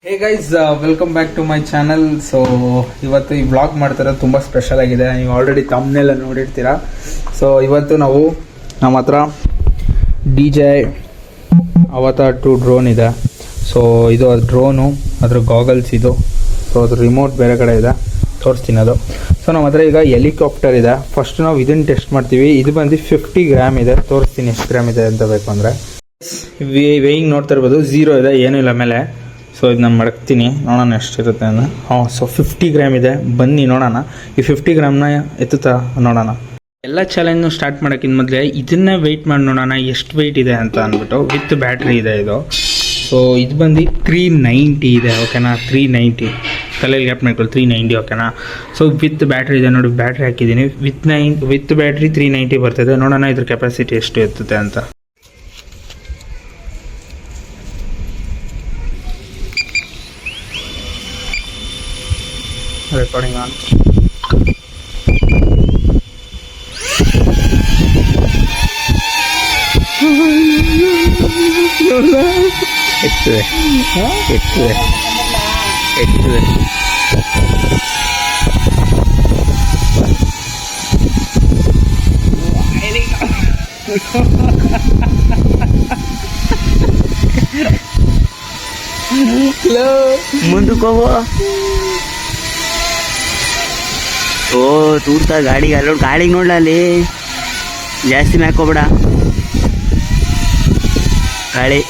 Hey guys, welcome back to my channel. So ಇವತ್ತು ಈ vlog ಮಾಡ್ತಿರೋದು ತುಂಬ ಸ್ಪೆಷಲ್ ಆಗಿದೆ. ನೀವು ಆಲ್ರೆಡಿ ತಮ್ಮನೆಲ್ಲ ನೋಡಿರ್ತೀರಾ. ಸೊ ಇವತ್ತು ನಾವು ನಮ್ಮ ಹತ್ರ DJI ಅವತಾರ್ 2 ಡ್ರೋನ್ ಇದೆ. ಸೊ ಇದು ಅದು ಡ್ರೋನು, ಅದ್ರ ಗಾಗಲ್ಸ್ ಇದು. ಸೊ ಅದ್ರ ರಿಮೋಟ್ ಬೇರೆ ಕಡೆ ಇದೆ, ತೋರಿಸ್ತೀನಿ ಅದು. ಸೊ ನಮ್ಮ ಹತ್ರ ಈಗ ಹೆಲಿಕಾಪ್ಟರ್ ಇದೆ. ಫಸ್ಟ್ ನಾವು ಇದನ್ನು ಟೆಸ್ಟ್ ಮಾಡ್ತೀವಿ. ಇದು ಬಂದು 50 ಗ್ರಾಮ್ ಇದೆ. ತೋರಿಸ್ತೀನಿ ಎಷ್ಟು ಗ್ರಾಮ್ ಇದೆ ಅಂತ ಬೇಕು ಅಂದರೆ. ವೇಯಿಂಗ್ ನೋಡ್ತಾ ಇರ್ಬೋದು, 0 ಇದೆ, ಏನೂ ಇಲ್ಲ ಮೇಲೆ. ಸೊ ಇದು ನಾನು ಮಡಗ್ತೀನಿ, ನೋಡೋಣ ಎಷ್ಟಿರುತ್ತೆ ಅಂತ. ಸೊ 50 ಗ್ರಾಮ್ ಇದೆ. ಬನ್ನಿ ನೋಡೋಣ ಈ 50 ಗ್ರಾಮ್ನ ಎತ್ತುತ್ತಾ ನೋಡೋಣ. ಎಲ್ಲ ಚಾಲೆಂಜ್ನು ಸ್ಟಾರ್ಟ್ ಮಾಡೋಕ್ಕಿಂತ ಮೊದಲೇ ಇದನ್ನೇ ವೆಯ್ಟ್ ಮಾಡಿ ನೋಡೋಣ ಎಷ್ಟು ವೆಯ್ಟ್ ಇದೆ ಅಂತ ಅಂದ್ಬಿಟ್ಟು. ವಿತ್ ಬ್ಯಾಟ್ರಿ ಇದೆ ಇದು. ಸೊ ಇದು ಬಂದು 390 ಇದೆ, ಓಕೆನಾ. 390 ತಲೆಯಲ್ಲಿ ಗ್ಯಾಪ್ ಮಾಡ್ಕೊಳ್ಳಿ, 390, ಓಕೆನಾ. ಸೊ ವಿತ್ ಬ್ಯಾಟ್ರಿ ಇದೆ ನೋಡಿ, ಬ್ಯಾಟ್ರಿ ಹಾಕಿದ್ದೀನಿ. ವಿತ್ ಬ್ಯಾಟ್ರಿ 390 ಬರ್ತದೆ. ನೋಡೋಣ ಇದ್ರ ಕೆಪಾಸಿಟಿ ಎಷ್ಟು ಎತ್ತುತ್ತೆ ಅಂತ. Recording on. ಎತ್ತದೆ ಎತ್ತದೆ ಎತ್ತದೆ. ಮುಂದಕ್ಕೆ ಹೋಗೋ. ಓ ತೂರ್ತಾ ಗಾಡಿಗೆ ಅಲ್ಲೋಡ್, ಗಾಡಿಗೆ ನೋಡ್ಲ ಅಲ್ಲಿ ಜಾಸ್ತಿ ಮ್ಯಾಕೋಬೇಡ ಗಾಳಿ.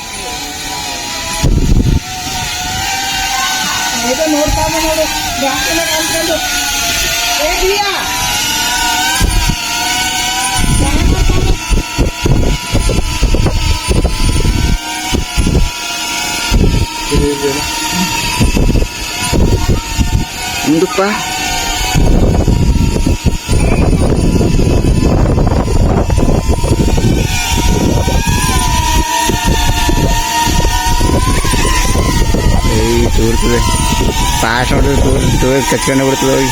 ಮುಂದಪ್ಪ ತೂರ್ತದೆ. ಫಾಸ್ಟ್ ನೋಡಿದ್ರೆ ತೂರ್ ಕಚ್ಕೊಂಡು ಬಿಡ್ತದೆ ಹೋಗಿ.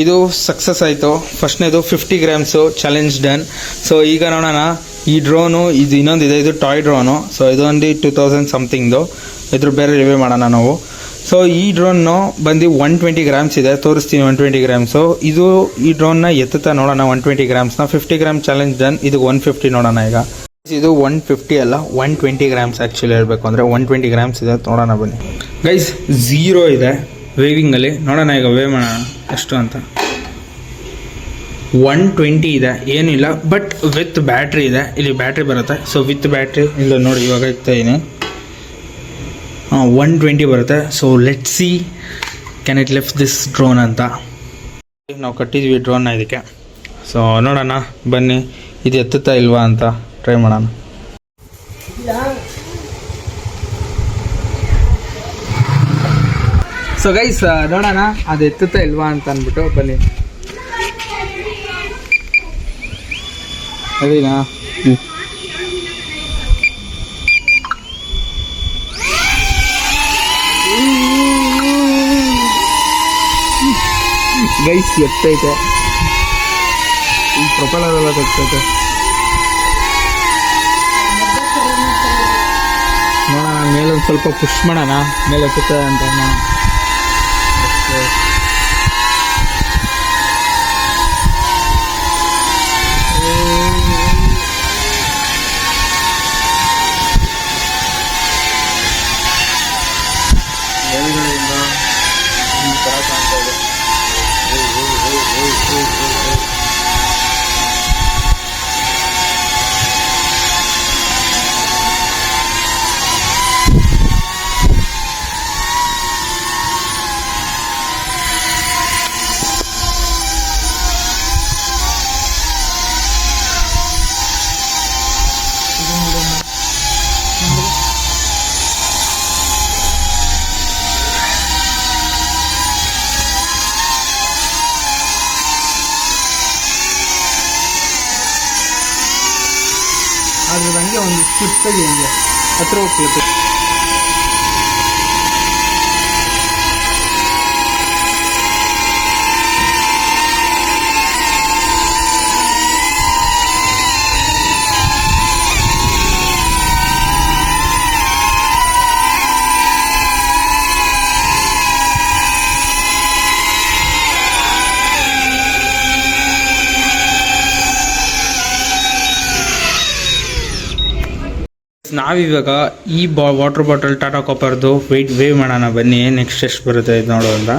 ಇದು ಸಕ್ಸಸ್ ಆಯಿತು. ಫಸ್ಟ್ನೇದು 50 ಗ್ರಾಮ್ಸು ಚಾಲೆಂಜ್ ಡನ್. ಸೊ ಈಗ ನೋಡೋಣ ಈ ಡ್ರೋನು. ಇದು ಇನ್ನೊಂದಿದೆ, ಇದು ಟಾಯ್ ಡ್ರೋನು. ಸೊ ಇದೊಂದು 2000 ಸಮಥಿಂಗ್ದು. ಇದ್ರ ಬೇರೆ ರಿವ್ಯೂ ಮಾಡೋಣ ನಾವು. ಸೊ ಈ ಡ್ರೋನು ಬಂದು 120 ಗ್ರಾಮ್ಸ್ ಇದೆ, ತೋರಿಸ್ತೀನಿ 120 ಗ್ರಾಮ್ಸು. ಇದು ಈ ಡ್ರೋನ್ನ ಎತ್ತುತ್ತಾ ನೋಡೋಣ 120 ಗ್ರಾಮ್ಸ್ನ. 50 ಗ್ರಾಮ್ ಚಾಲೆಂಜ್ ಡನ್. ಇದು 150 ನೋಡೋಣ ಈಗ. ಇದು 150 ಅಲ್ಲ, 120 ಗ್ರಾಮ್ಸ್ ಆ್ಯಕ್ಚುಲಿ ಹೇಳಬೇಕು ಅಂದರೆ. 120 ಗ್ರಾಮ್ಸ್ ಇದೆ, ನೋಡೋಣ ಬನ್ನಿ ಗೈಸ್. 0 ಇದೆ ವೇವಿಂಗಲ್ಲಿ. ನೋಡೋಣ ಈಗ ವೇವ್ ಮಾಡೋಣ ಎಷ್ಟು ಅಂತ. 120 ಇದೆ, ಏನಿಲ್ಲ. ಬಟ್ ವಿತ್ ಬ್ಯಾಟ್ರಿ ಇದೆ, ಇಲ್ಲಿ ಬ್ಯಾಟ್ರಿ ಬರುತ್ತೆ. ಸೊ ವಿತ್ ಬ್ಯಾಟ್ರಿ ಇಲ್ಲ ನೋಡಿ, ಇವಾಗ ಇರ್ತಾ ಇದೀನಿ. 120 ಬರುತ್ತೆ. So let see can it lift this drone ಅಂತ. ನಾವು ಕಟ್ಟಿದ್ವಿ ಡ್ರೋನ್ನ ಇದಕ್ಕೆ. ಸೊ ನೋಡೋಣ ಬನ್ನಿ ಇದು ಎತ್ತುತ್ತಾ ಇಲ್ವಾ ಅಂತ ಟ್ರೈ ಮಾಡೋಣ. ಸೊ ಗೈಸ್ ನೋಡೋಣ ಅದು ಎತ್ತುತ್ತಾ ಇಲ್ವಾ ಅಂತ ಅಂದ್ಬಿಟ್ಟು ಬನ್ನಿ. ಅದೇನಾ ಗೈಸ್ ಎತ್ತೈತೆ. ಈ ಪ್ರೊಪೆಲ್ಲರ್ ಎಲ್ಲ ತೆಗ್ತೈತೆ. ನೋಡೋಣ ಮೇಲೆ ಒಂದು ಸ್ವಲ್ಪ ಪುಷ್ ಮಾಡೋಣ, ಮೇಲೆ ಎತ್ತುತ್ತೆ ಅಂತ. ಈ ಥರ ಕಾಣ್ತಾ ಇದೆ. ಅದ್ರ ಹಂಗೆ ಒಂದು ಸ್ಕಿಪ್ಪಾಗಿ ಹಿಂಗೆ ಹತ್ರ ಹೋಗ್ತಿರುತ್ತೆ. ನಾವಿವಾಗ ಈ ವಾಟರ್ ಬಾಟಲ್ ಟಾಟಾ ಕಾಪರ್ದು ವೆಯ್ಟ್ ವೇವ್ ಮಾಡೋಣ ಬನ್ನಿ, ನೆಕ್ಸ್ಟ್ ಎಷ್ಟು ಬರುತ್ತೆ ಇದು ನೋಡೋ ಅಂತ.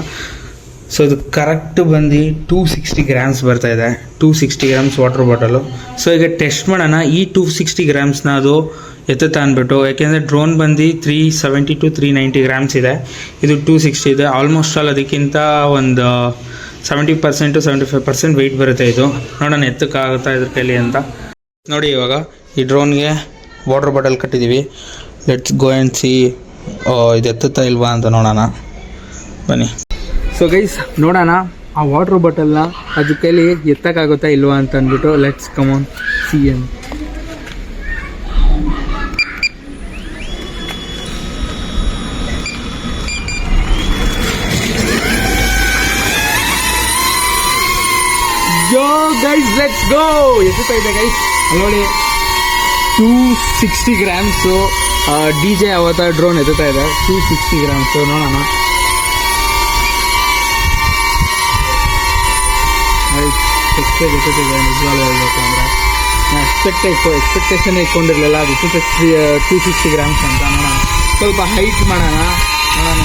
ಸೊ ಇದು ಕರೆಕ್ಟ್ ಬಂದು 260 ಗ್ರಾಮ್ಸ್ ಬರ್ತಾ ಇದೆ, 260 ಗ್ರಾಮ್ಸ್ ವಾಟರ್ ಬಾಟಲು. ಸೊ ಈಗ ಟೆಸ್ಟ್ ಮಾಡೋಣ ಈ 260 ಗ್ರಾಮ್ಸ್ನ ಅದು ಎತ್ತುತ್ತಾ ಅಂದ್ಬಿಟ್ಟು, ಯಾಕೆಂದರೆ ಡ್ರೋನ್ ಬಂದು 370 to 390 ಗ್ರಾಮ್ಸ್ ಇದೆ, ಇದು 260 ಇದೆ. ಆಲ್ಮೋಸ್ಟ್ ಆಲ್ ಅದಕ್ಕಿಂತ ಒಂದು 70% to 75% ವೆಯ್ಟ್ ಬರುತ್ತೆ. ಇದು ನೋಡೋಣ ಎತ್ತಕ್ಕಾಗುತ್ತಾ ಇದ್ರ ಕೈಲಿ ಅಂತ. ನೋಡಿ ಇವಾಗ ಈ ಡ್ರೋನ್ಗೆ ವಾಟರ್ ಬಾಟಲ್ ಕಟ್ಟಿದ್ದೀವಿ. ಲೆಟ್ಸ್ ಗೋ ಆ್ಯಂಡ್ ಸಿ ಇದು ಎತ್ತುತ್ತಾ ಇಲ್ವಾ ಅಂತ ನೋಡೋಣ ಬನ್ನಿ. ಸೊ ಗೈಸ್ ನೋಡೋಣ ಆ ವಾಟರ್ ಬಾಟಲ್ನ ಅದ್ರ ಕೈಲಿ ಎತ್ತಕ್ಕಾಗುತ್ತಾ ಇಲ್ವಾ ಅಂತ ಅಂದ್ಬಿಟ್ಟು. ಲೆಟ್ಸ್ ಕಮ್ ಆನ್ ಸಿ ಎನ್. Yo guys let's go. ಎತ್ತುತ್ತಾ ಇದೆ ಗೈಸ್ ನೋಡಿ, 260 ಗ್ರಾಮ್ಸು DJ ಅವತಾರ್ ಡ್ರೋನ್ ಎತ್ತುತ್ತಾ ಇದೆ. 260 ಗ್ರಾಮ್ಸು ನೋಡೋಣ. ಎತ್ತುತ್ತಿದೆ ನಿಜವಾಗ್ಲೂ ಹೇಳ್ಬೇಕು ಅಂದರೆ ಎಕ್ಸ್ಪೆಕ್ಟೇಷನ್ ಇಟ್ಕೊಂಡಿರಲಿಲ್ಲ. ಅದು 260 ಗ್ರಾಮ್ಸ್ ಅಂತ. ನೋಡೋಣ ಸ್ವಲ್ಪ ಹೈಟ್ ಮಾಡೋಣ. ನೋಡೋಣ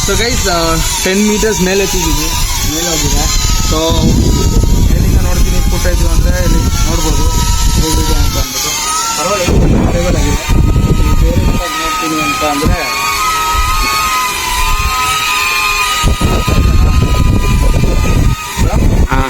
ಸೊ ಗೈಸ್ 10 ಮೀಟರ್ಸ್ ಮೇಲೆ ಎತ್ತಿದ್ದೀವಿ, ಮೇಲೆ ಹೋಗಿದೆ. ಸೊ ಎಲ್ಲಿಂದ ನೋಡ್ತೀನಿ ಫುಟೇಜು ಅಂದರೆ ಇಲ್ಲಿ ನೋಡ್ಬೋದು ಹೇಗಿದೆ ಅಂತ ಅಂದ್ಬಿಟ್ಟು. ಪರವಾಗಿಲ್ಲ ಸ್ಟೇಬಲ್ ಆಗಿದೆ. ಬೇರೆ ನೋಡ್ತೀನಿ ಅಂತ ಅಂದರೆ ಹಾಂ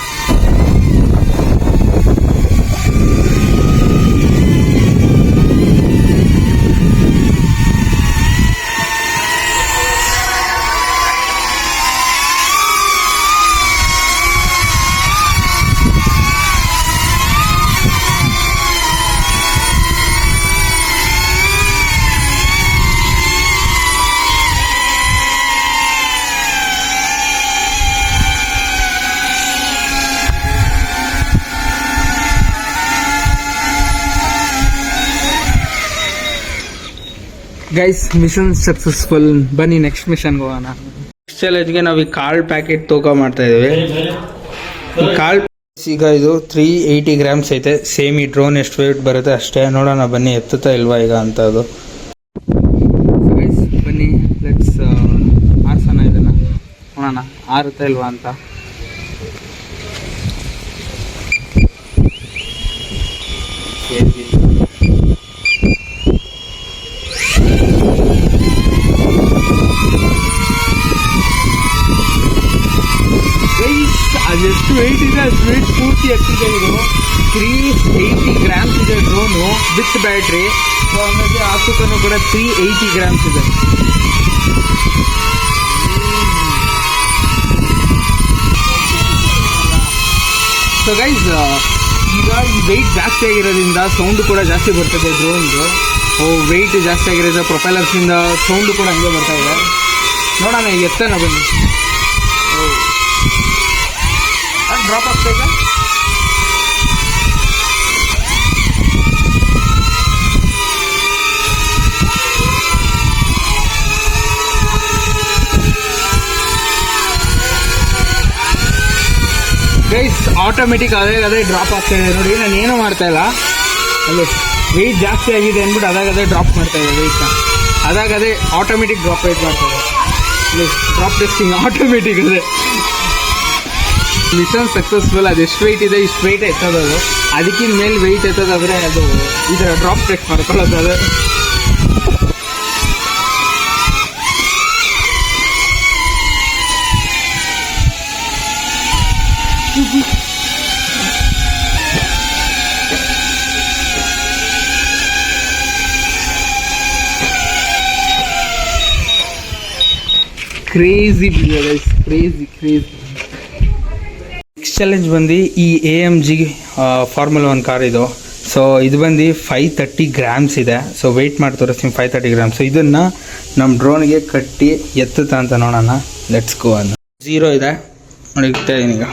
ಗೈಸ್ ಮಿಷನ್ ಸಕ್ಸಸ್ಫುಲ್. ಬನ್ನಿ ನೆಕ್ಸ್ಟ್ ಮಿಷನ್ಗೆ ಹೋಗೋಣ. ನೆಕ್ಸ್ಟ್ ಚಾಲೆಂಜ್ಗೆ ನಾವು ಈ ಕಾಳು ಪ್ಯಾಕೆಟ್ ತೂಕ ಮಾಡ್ತಾ ಇದ್ದೀವಿ. ಈ ಕಾಳು ಈಗ ಇದು 380 ಗ್ರಾಮ್ಸ್ ಐತೆ. ಸೇಮ್ ಈ ಡ್ರೋನ್ ಎಷ್ಟು ವೇಟ್ ಬರುತ್ತೆ ಅಷ್ಟೇ. ನೋಡೋಣ ಬನ್ನಿ ಎತ್ತುತ್ತಾ ಇಲ್ವಾ ಈಗ ಅಂತ. ಅದು ಗೈಸ್ ಬನ್ನಿ ಲೆಟ್ಸ್ ಆರ್ಸೋಣ ಇದನ್ನು, ನೋಡೋಣ ಆರುತ್ತಾ ಇಲ್ವಾ ಅಂತ. ಅದೆಷ್ಟು ವೆಯ್ಟ್ ಇದೆ ಅಷ್ಟು ವೆಯ್ಟ್ ಪೂರ್ತಿ ಎತ್ತಿದೆ. ಇದು 380 ಗ್ರಾಮ್ಸ್ ಇದೆ ಡ್ರೋನು ವಿತ್ ಬ್ಯಾಟ್ರಿ. ಸೊ ಹಂಗಾಗಿ ಆ ತೂಕನೂ ಕೂಡ 380 ಗ್ರಾಮ್ಸ್ ಇದೆ. ಸೊ ಗೈಸ್ ಈಗ ಈ ವೆಯ್ಟ್ ಜಾಸ್ತಿ ಆಗಿರೋದ್ರಿಂದ ಸೌಂಡು ಕೂಡ ಜಾಸ್ತಿ ಬರ್ತದೆ ಡ್ರೋನ್ದು. ವೆಯ್ಟ್ ಜಾಸ್ತಿ ಆಗಿರೋದ್ರಿಂದ ಪ್ರೊಪೆಲರ್ಸಿಂದ ಸೌಂಡು ಕೂಡ ಹಂಗೆ ಬರ್ತಾ ಇದೆ. ನೋಡೋಣ ಎತ್ತನ ಬನ್ನಿ. ಡ್ರಾಪ್ ಆಗ್ತಾ ಇದೆ. ಗೈಸ್ ಆಟೋಮೆಟಿಕ್ ಅದೇ ಡ್ರಾಪ್ ಆಗ್ತಾ ಇದೆ ನೋಡಿ. ನಾನು ಏನೂ ಮಾಡ್ತಾ ಇಲ್ಲ, ಅಲ್ಲಿ ವೆಯ್ಟ್ ಜಾಸ್ತಿ ಆಗಿದೆ ಅಂದ್ಬಿಟ್ಟು ಅದೇ ಡ್ರಾಪ್ ಮಾಡ್ತಾ ಇದೆ ವೆಯ್ಟ್ನ. ಅದೇ ಆಟೋಮೆಟಿಕ್ ಡ್ರಾಪ್ ವೆಯ್ಟ್ ಮಾಡ್ತಾ ಇದೆ. ಡ್ರಾಪ್ ಟೆಸ್ಟಿಂಗ್ ಆಟೋಮೆಟಿಕ್ ಅದೇ. Mission successful. ಅದು ಎಷ್ಟು ವೆಯ್ಟ್ ಇದೆ ಇಷ್ಟು ವೆಯ್ಟ್ ಎತ್ತೋದು. ಅದಕ್ಕಿಂತ ಮೇಲೆ ವೆಯ್ಟ್ ಎತ್ತೋದಾದರೆ ಅದು ಈ ಥರ ಡ್ರಾಪ್ ಟೆಸ್ಟ್ ಮಾಡ್ಕೊಳ್ಳೋದು. ಅದು crazy video guys, crazy. Next challenge ಬಂದು ಈ AMG ಫಾರ್ಮುಲಾ 1 ಕಾರ್ ಇದು. ಸೊ ಇದು ಬಂದು 530 ಗ್ರಾಮ್ಸ್ ಇದೆ. ಸೊ ವೆಯ್ಟ್ ಮಾಡಿ ತೋರಿಸ್ತೀನಿ 530 ಗ್ರಾಮ್ಸ್. ಸೊ ಇದನ್ನು ನಮ್ಮ ಡ್ರೋನ್ಗೆ ಕಟ್ಟಿ ಎತ್ತುತ್ತಾ ಅಂತ ನೋಡೋಣ. Let's go. 0 ಇದೆ ನೋಡಿ, ಇಡ್ತಾ ಇದೀನಿ ಈಗ.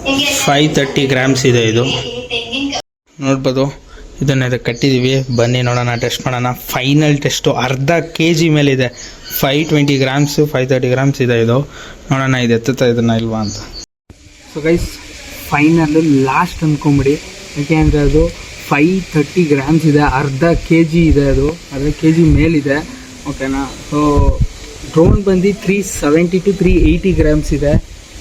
530 ಗ್ರಾಮ್ಸ್ ಇದೆ ಇದು, ನೋಡ್ಬೋದು. ಇದನ್ನ ಕಟ್ಟಿದ್ದೀವಿ, ಬನ್ನಿ ನೋಡೋಣ, ಟೆಸ್ಟ್ ಮಾಡೋಣ. ಫೈನಲ್ ಟೆಸ್ಟು ಅರ್ಧ kg ಮೇಲಿದೆ. 520 ಗ್ರಾಮ್ಸು 530 ಗ್ರಾಮ್ಸ್ ಇದೆ ಇದು. ನೋಡೋಣ ಇದು ಎತ್ತುತ್ತಾ ಇದನ್ನ ಇಲ್ವಾ ಅಂತ. ಸೊ ಗೈಸ್, ಫೈನಲ್ ಲಾಸ್ಟ್ ಅಂದ್ಕೊಂಬಿಡಿ, ಯಾಕೆಂದರೆ ಅದು 530 ಗ್ರಾಮ್ಸ್ ಇದೆ, ಅರ್ಧ kg ಇದೆ, ಅದು ಅರ್ಧ kg ಮೇಲಿದೆ, ಓಕೆನಾ. ಸೊ ಡ್ರೋನ್ ಬಂದು 370 to 380 ಗ್ರಾಮ್ಸ್ ಇದೆ.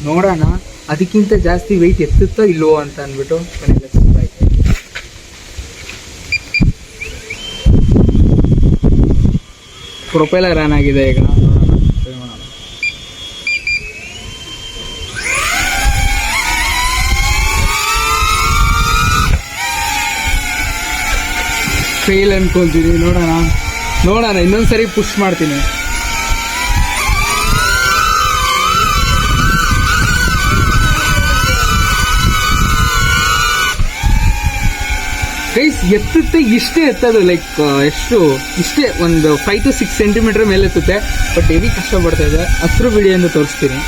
ನೋಡೋಣ ಅದಕ್ಕಿಂತ ಜಾಸ್ತಿ ವೆಯ್ಟ್ ಎತ್ತುತ್ತೋ ಇಲ್ವೋ ಅಂತ ಅಂದ್ಬಿಟ್ಟು. ಪ್ರೊಪೆಲರ್ ಆನ್ ಆಗಿದೆ ಈಗ, ನೋಡೋಣ. ಫೇಲ್ ಅನ್ಕೊಳ್ತೀನಿ, ನೋಡೋಣ ಇನ್ನೊಂದ್ಸರಿ ಪುಷ್ ಮಾಡ್ತೀನಿ. ಗೈಸ್, ಎತ್ತುತ್ತೆ, ಇಷ್ಟೇ ಎತ್ತದು, ಲೈಕ್ ಎಷ್ಟು ಇಷ್ಟೇ, ಒಂದು 5 to 6 ಸೆಂಟಿಮೀಟರ್ ಮೇಲೆ ಎತ್ತುತ್ತೆ. ಬಟ್ ಹೆವಿ ಕಷ್ಟಪಡ್ತಾ ಇದೆ. ಹತ್ರ ವಿಡಿಯೋಯಿಂದ ತೋರಿಸ್ತೀನಿ.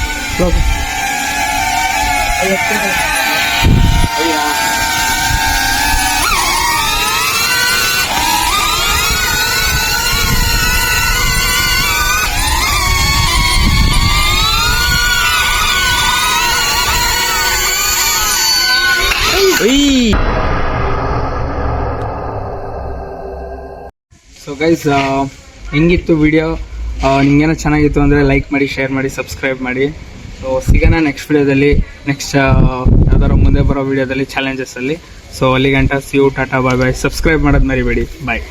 ಸೊ ಗೈಸ್, ಹೆಂಗಿತ್ತು ವಿಡಿಯೋ? ನಿಮ್ಗೇನೋ ಚೆನ್ನಾಗಿತ್ತು ಅಂದರೆ ಲೈಕ್ ಮಾಡಿ, ಶೇರ್ ಮಾಡಿ, ಸಬ್ಸ್ಕ್ರೈಬ್ ಮಾಡಿ. ಸೊ ಸಿಗೋಣ ನೆಕ್ಸ್ಟ್ ವಿಡಿಯೋದಲ್ಲಿ, ನೆಕ್ಸ್ಟ್ ಯಾವ್ದಾದ್ರು ಮುಂದೆ ಬರೋ ವಿಡಿಯೋದಲ್ಲಿ, ಚಾಲೆಂಜಸಲ್ಲಿ. ಸೊ ಅಲ್ಲಿಗಂಟ see you, tata, bye bye. Subscribe ಮಾಡೋದು ಮರಿಬೇಡಿ. ಬಾಯ್.